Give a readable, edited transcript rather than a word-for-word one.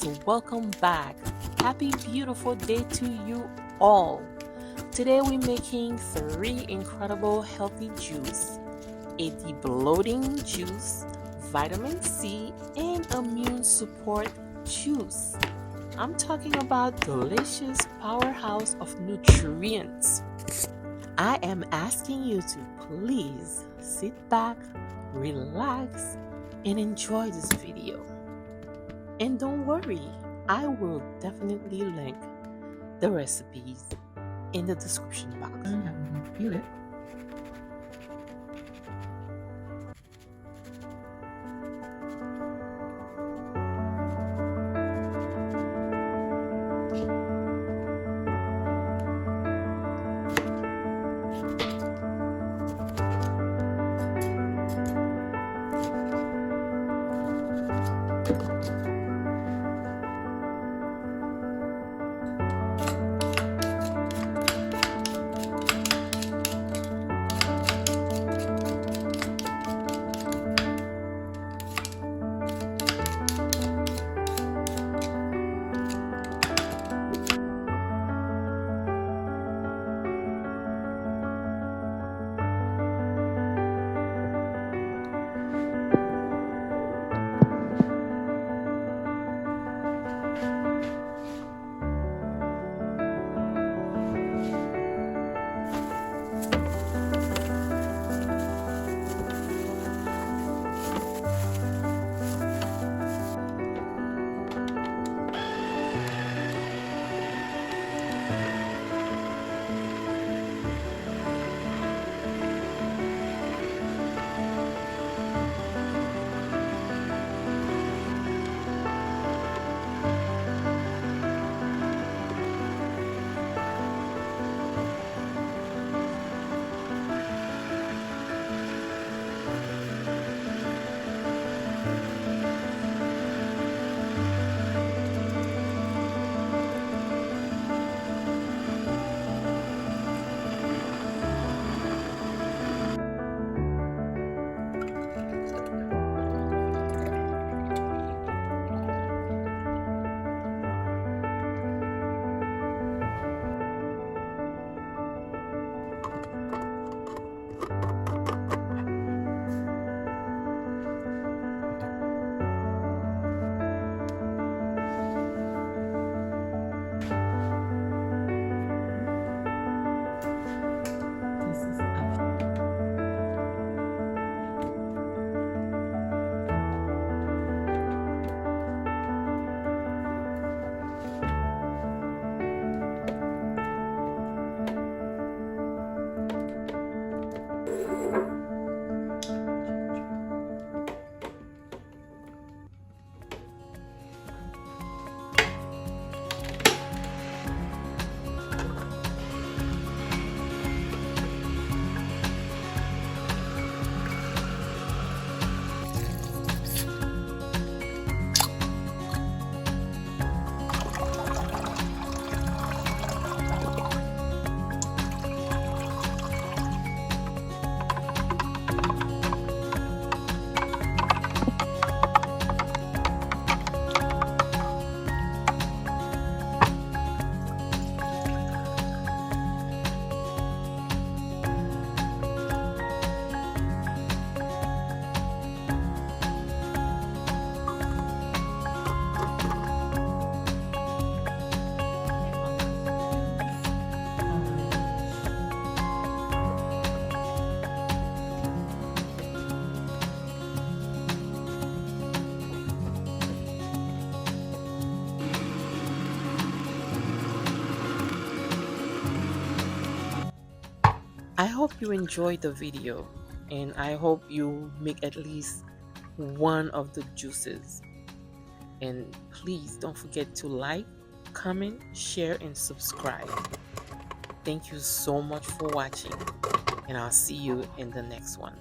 guys, welcome back. Happy beautiful day to you all. Today we're making 3 incredible healthy juice: a de-bloating juice, vitamin C, and immune support juice. I'm talking about delicious powerhouse of nutrients. I am asking you to please sit back, relax, and enjoy this video. And don't worry, I will definitely link the recipes in the description box. Feel it. I hope you enjoyed the video, and I hope you make at least one of the juices. And please don't forget to like, comment, share, and subscribe. Thank you so much for watching, and I'll see you in the next one.